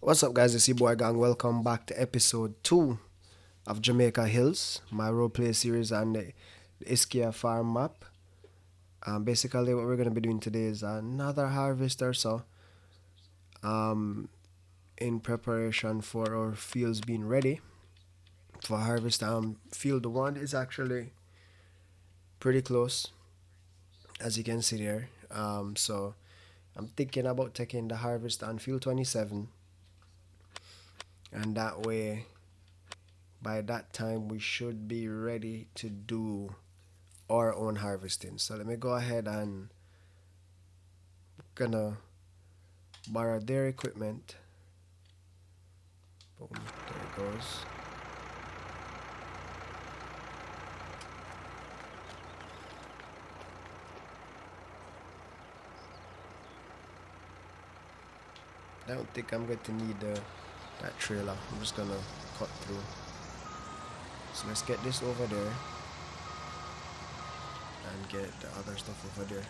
What's up, guys? It's your boy Gang. Welcome back to episode 2 of Jamaica Hills, my roleplay series on the Ischia farm map. Basically, what we're going to be doing today is another harvest or so, in preparation for our fields being ready for harvest. Field 1 is actually pretty close, as you can see there. So I'm thinking about taking the harvest on field 27. And that way, by that time, we should be ready to do our own harvesting. So let me go ahead and gonna borrow their equipment. Boom, there it goes. I don't think I'm going to need that trailer. I'm just gonna cut through. So let's get this over there and get the other stuff over there.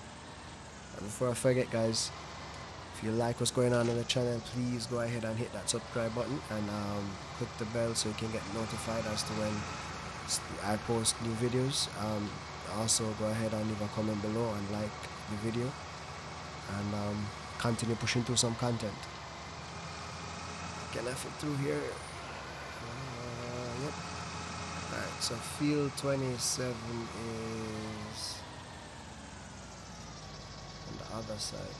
And before I forget, guys, if you like what's going on the channel, please go ahead and hit that subscribe button and click the bell so you can get notified as to when I post new videos. Also go ahead and leave a comment below and like the video, and continue pushing through some content. Can I fit through here? Yep. Alright, so field 27 is on the other side.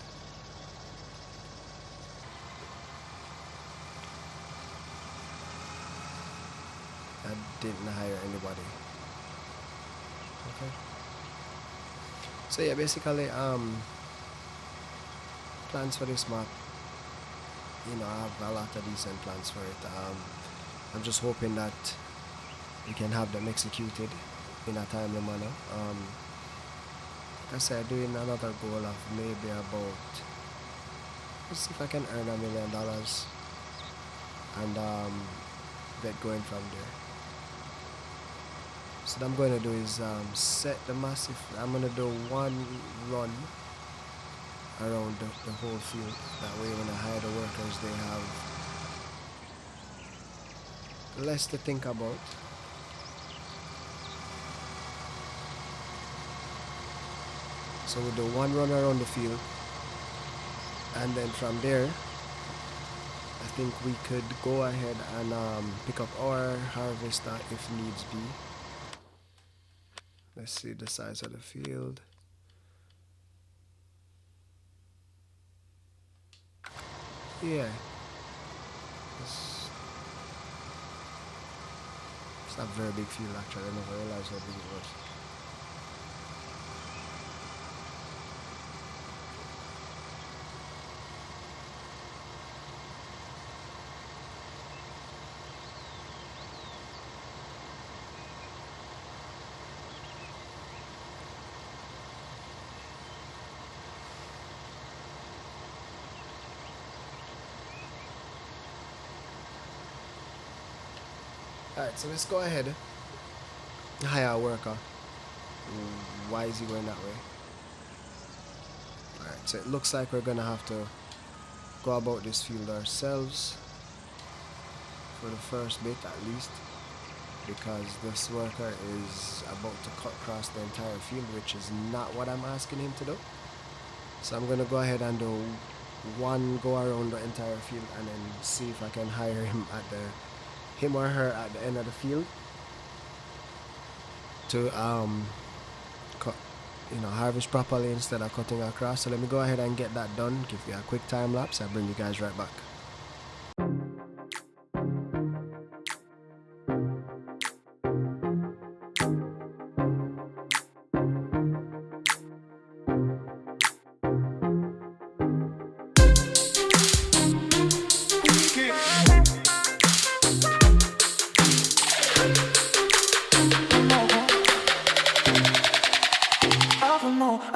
I didn't hire anybody. Okay. So yeah, basically, plans for this map. I have a lot of decent plans for it. I'm just hoping that we can have them executed in a timely manner. Like I said, doing another goal of maybe about, let's see if I can earn $1 million and get going from there. So what I'm going to do is set the massive, I'm going to do one run around the whole field. That way when I hire the workers, they have less to think about. So we'll do one run around the field, and then from there I think we could go ahead and pick up our harvester if needs be. Let's see the size of the field. Yeah, it's not a very big field actually. I never realized how big it was. Alright, so let's go ahead and hire a worker. Why is he going that way? Alright, so it looks like we're gonna have to go about this field ourselves for the first bit at least, because this worker is about to cut across the entire field, which is not what I'm asking him to do. So I'm gonna go ahead and do one go around the entire field and then see if I can hire him or her at the end of the field to cut, harvest properly instead of cutting across. So let me go ahead and get that done, give you a quick time lapse. I'll bring you guys right back.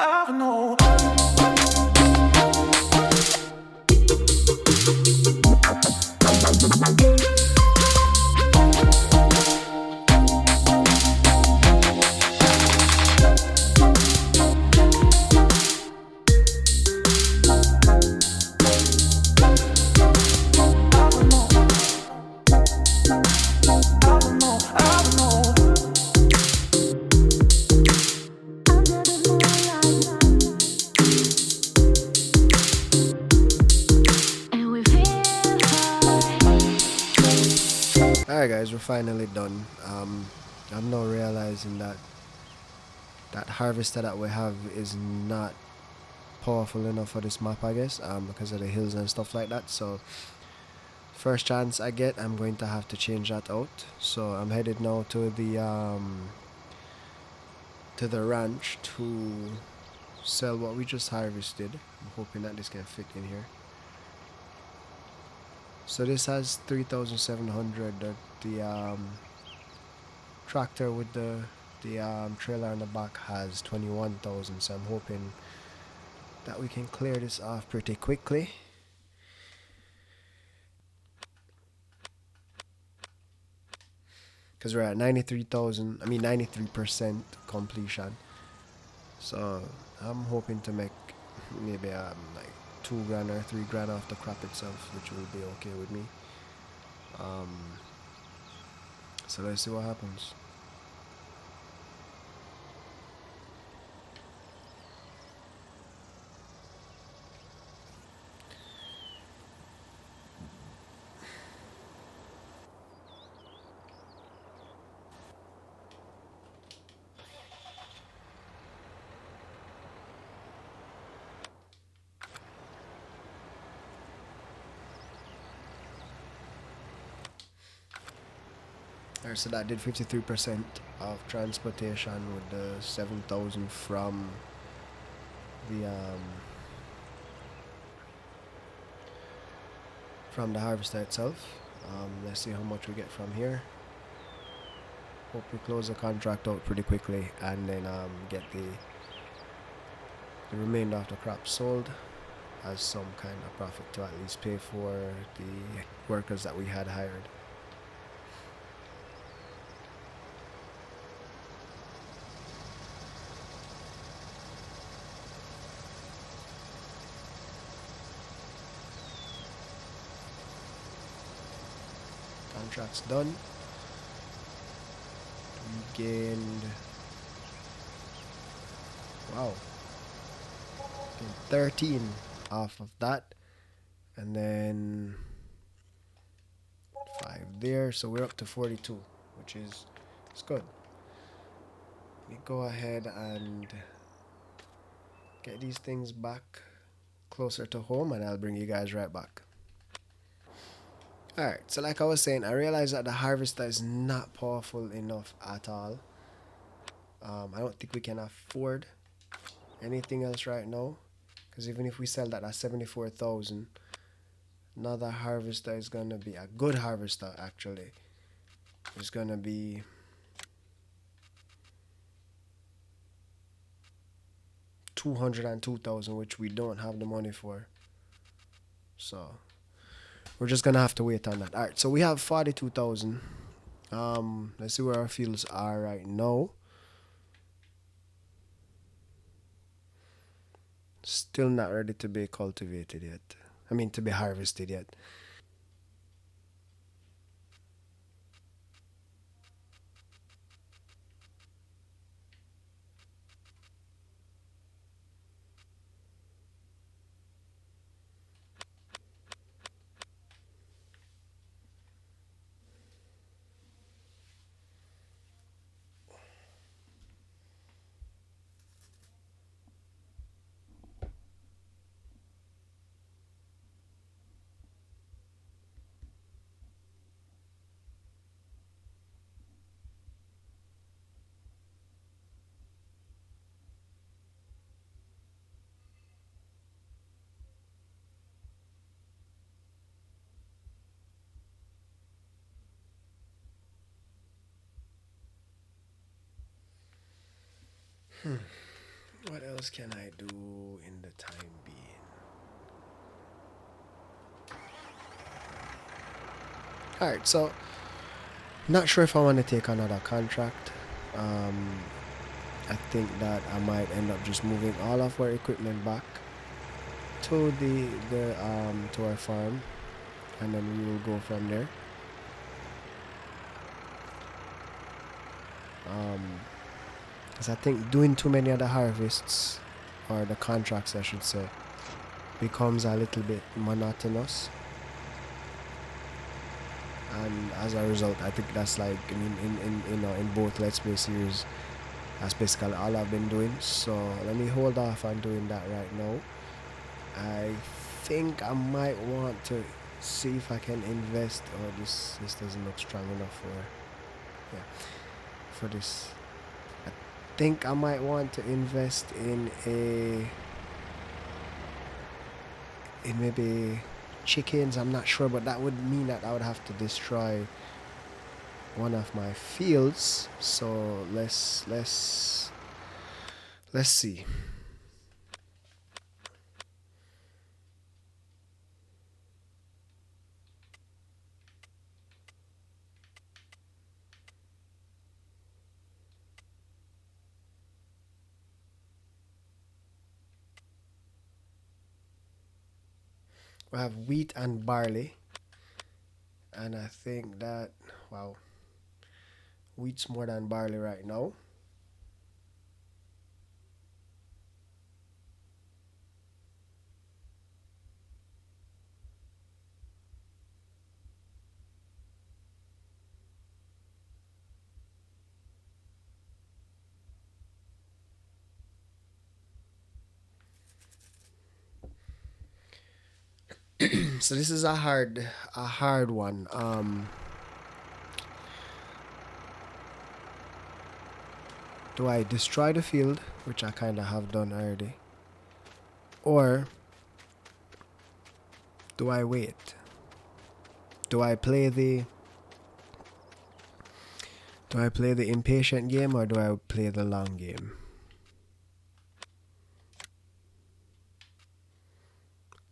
I know. guys, we're finally done. I'm now realizing that that harvester that we have is not powerful enough for this map, I guess, because of the hills and stuff like that. So first chance I get, I'm going to have to change that out. So I'm headed now to the ranch to sell what we just harvested. I'm hoping that this can fit in here. So this has 3,700. The tractor with the trailer on the back has 21,000. So I'm hoping that we can clear this off pretty quickly. Because we're at 93% completion. So I'm hoping to make maybe like $2,000 or $3,000 off the crop itself, which will be okay with me. So let's see what happens. Alright, so that did 53% of transportation with the 7,000 from the harvester itself. Let's see how much we get from here. Hope we close the contract out pretty quickly and then get the remainder of the crop sold as some kind of profit to at least pay for the workers that we had hired. Contract's done. We gained, wow, 13 off of that, and then 5 there, so we're up to 42, which is good. We go ahead and get these things back closer to home, and I'll bring you guys right back. Alright, so like I was saying, I realized that the harvester is not powerful enough at all. I don't think we can afford anything else right now, because even if we sell that at 74,000, another harvester is gonna be a good harvester. Actually, it's gonna be $202,000, which we don't have the money for. So we're just gonna have to wait on that. Alright, so we have 42,000. Let's see where our fields are right now. Still not ready to be cultivated yet. I mean, to be harvested yet. What else can I do in the time being? Alright, so not sure if I want to take another contract. I think that I might end up just moving all of our equipment back to to our farm, and then we will go from there. Because I think doing too many of the harvests, or the contracts I should say, becomes a little bit monotonous. and as a result, I think that's like in both Let's Play series, that's basically all I've been doing. So let me hold off on doing that right now. I think I might want to see if I can invest. Oh, this doesn't look strong enough for this. I think I might want to invest in maybe chickens. I'm not sure, but that would mean that I would have to destroy one of my fields. So let's see. We have wheat and barley, and I think that, wow, wheat's more than barley right now. So this is a hard one. Do I destroy the field, which I kind of have done already, or do I wait? Do I play the impatient game, or do I play the long game?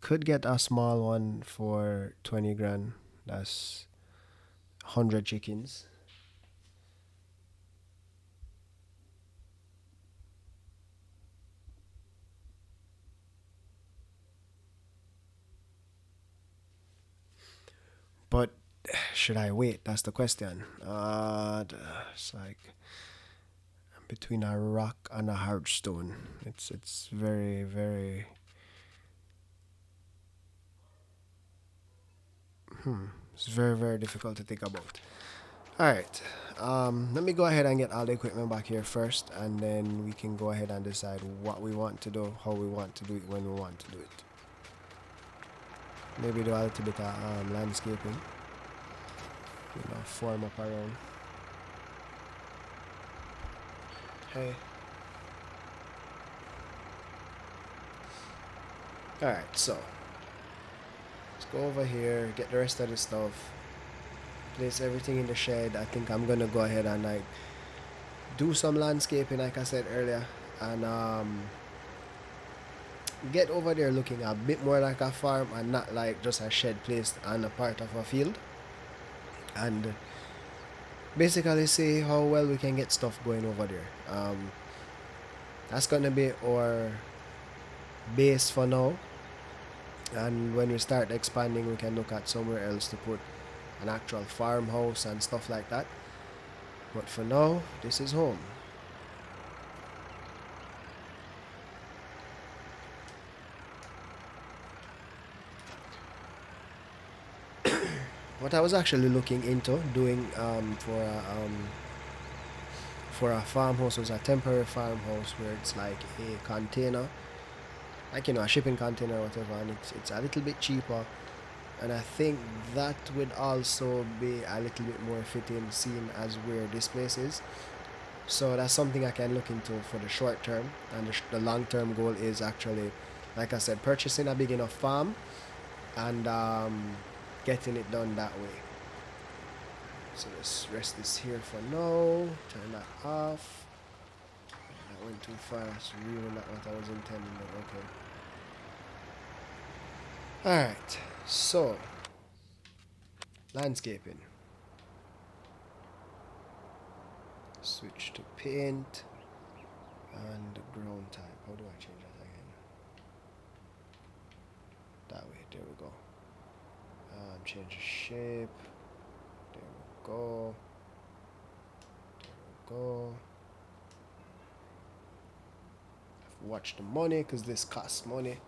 Could get a small one for 20 grand. That's 100 chickens. But should I wait? That's the question. It's like between a rock and a hard stone. It's very, very. It's very, very difficult to think about. All right. Let me go ahead and get all the equipment back here first, and then we can go ahead and decide what we want to do, how we want to do it, when we want to do it. Maybe do a little bit of landscaping. Form up around. Hey. All right. So let's go over here, get the rest of the stuff, place everything in the shed. I think I'm gonna go ahead and like do some landscaping, like I said earlier, and get over there looking a bit more like a farm and not like just a shed placed on a part of a field, and basically see how well we can get stuff going over there. That's gonna be our base for now, and when we start expanding, we can look at somewhere else to put an actual farmhouse and stuff like that. But for now, this is home. What I was actually looking into doing for a farmhouse was a temporary farmhouse where it's like a container, like a shipping container or whatever, and it's a little bit cheaper, and I think that would also be a little bit more fitting, seeing as where this place is. So that's something I can look into for the short term, and the long term goal is actually, like I said, purchasing a big enough farm and getting it done that way. So let's rest this here for now. Turn that off. That went too far. That's really not what I was intending, but okay. Alright, so landscaping. Switch to paint and ground type. How do I change that again? That way, there we go. Change the shape. There we go. There we go. Watch the money, because this costs money.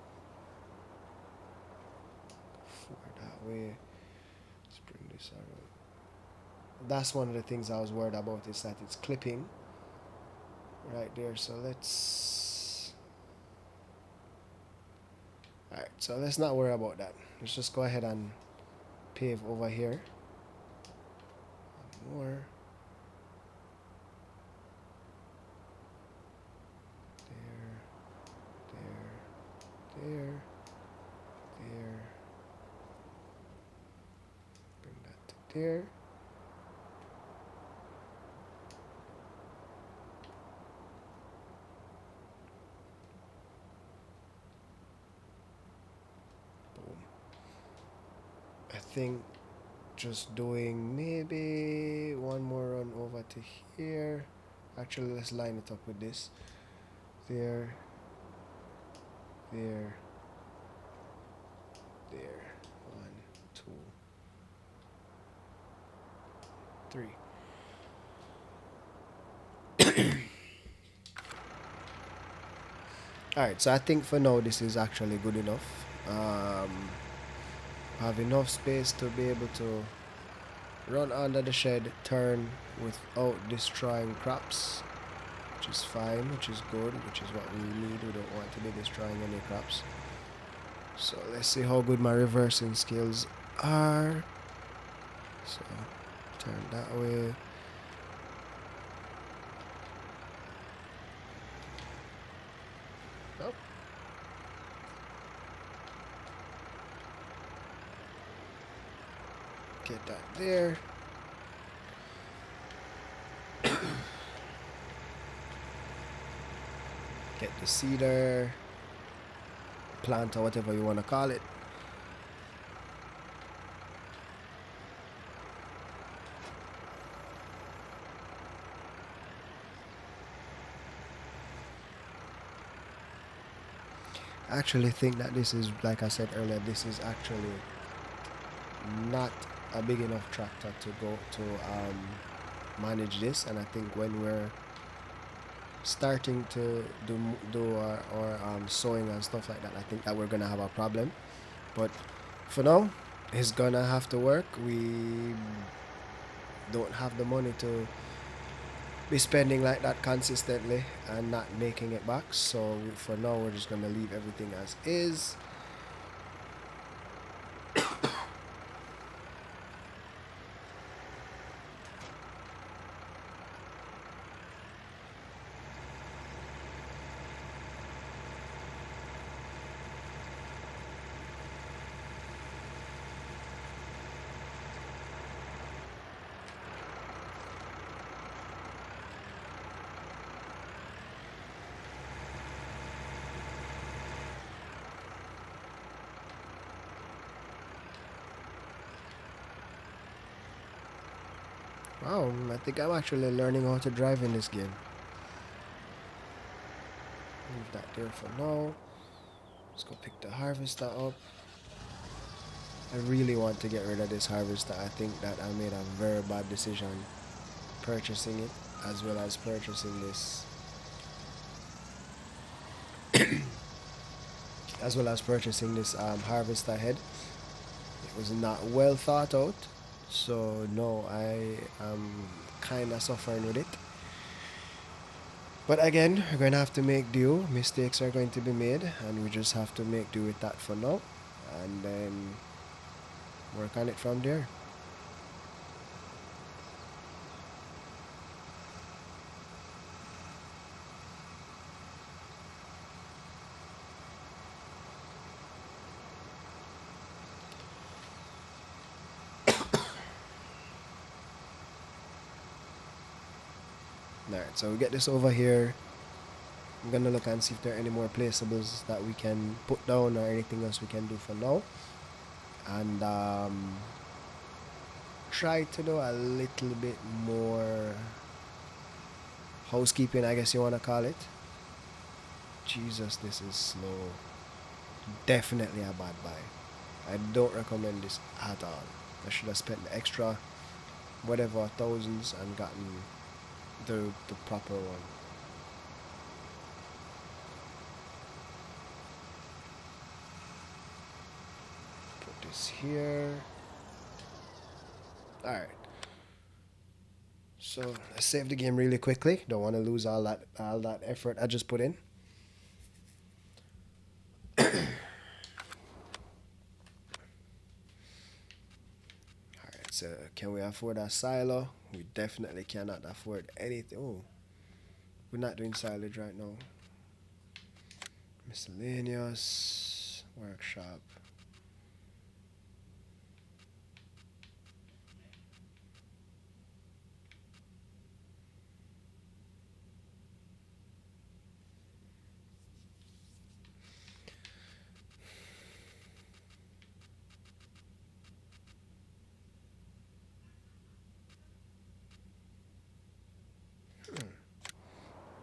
Forward that way. Let's bring this around. that's one of the things I was worried about, is that it's clipping right there. So let's not worry about that. Let's just go ahead and pave over here. More. There. Bring that to there. Boom. I think just doing maybe one more run over to here. Actually, let's line it up with this. There. 1, 2, 3. Alright, so I think for now this is actually good enough. Have enough space to be able to run under the shed, turn without destroying crops, which is fine, which is good, which is what we need. We don't want to be destroying any crops. So let's see how good my reversing skills are. So turn that way. Oh. Get that there. Get the cedar plant or whatever you want to call it. I actually think that this is, like I said earlier, this is actually not a big enough tractor to go to manage this, and I think when we're starting to do our sowing and stuff like that, I think that we're gonna have a problem. But for now, it's gonna have to work. We don't have the money to be spending like that consistently and not making it back, so for now we're just gonna leave everything as is. Wow, I think I'm actually learning how to drive in this game. Leave that there for now. Let's go pick the harvester up. I really want to get rid of this harvester. I think that I made a very bad decision purchasing it, as well as purchasing this harvester head. It was not well thought out, so no, I am kind of suffering with it. But again, we're going to have to make do. Mistakes are going to be made, and we just have to make do with that for now, and then work on it from there. Alright, so we get this over here. I'm gonna look and see if there are any more placeables that we can put down or anything else we can do for now. And try to do a little bit more housekeeping, I guess you wanna call it. Jesus, this is slow. Definitely a bad buy. I don't recommend this at all. I should have spent the extra whatever thousands and gotten the proper one. Put this here. Alright. So let's save the game really quickly. Don't want to lose all that effort I just put in. Alright, so can we afford a silo? We definitely cannot afford anything. Oh, we're not doing silage right now. Miscellaneous workshop.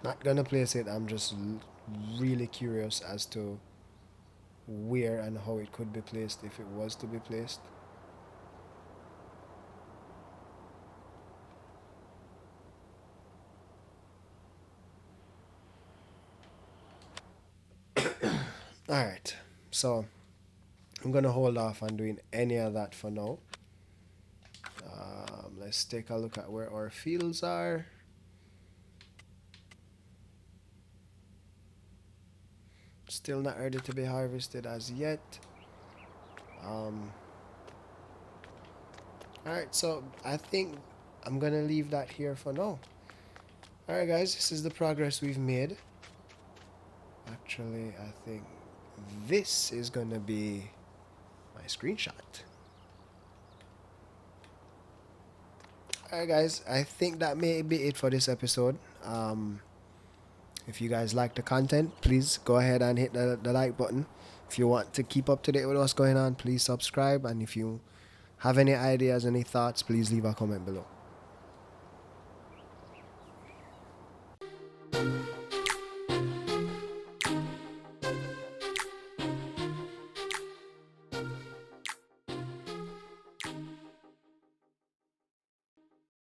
Not gonna place it. I'm just really curious as to where and how it could be placed if it was to be placed. Alright, so I'm gonna hold off on doing any of that for now. Let's take a look at where our fields are. Still not ready to be harvested as yet. Alright, so I think I'm gonna leave that here for now. Alright guys, this is the progress we've made. Actually, I think this is gonna be my screenshot. Alright guys, I think that may be it for this episode. If you guys like the content, please go ahead and hit the like button. If you want to keep up to date with what's going on, please subscribe. And if you have any ideas, any thoughts, please leave a comment below.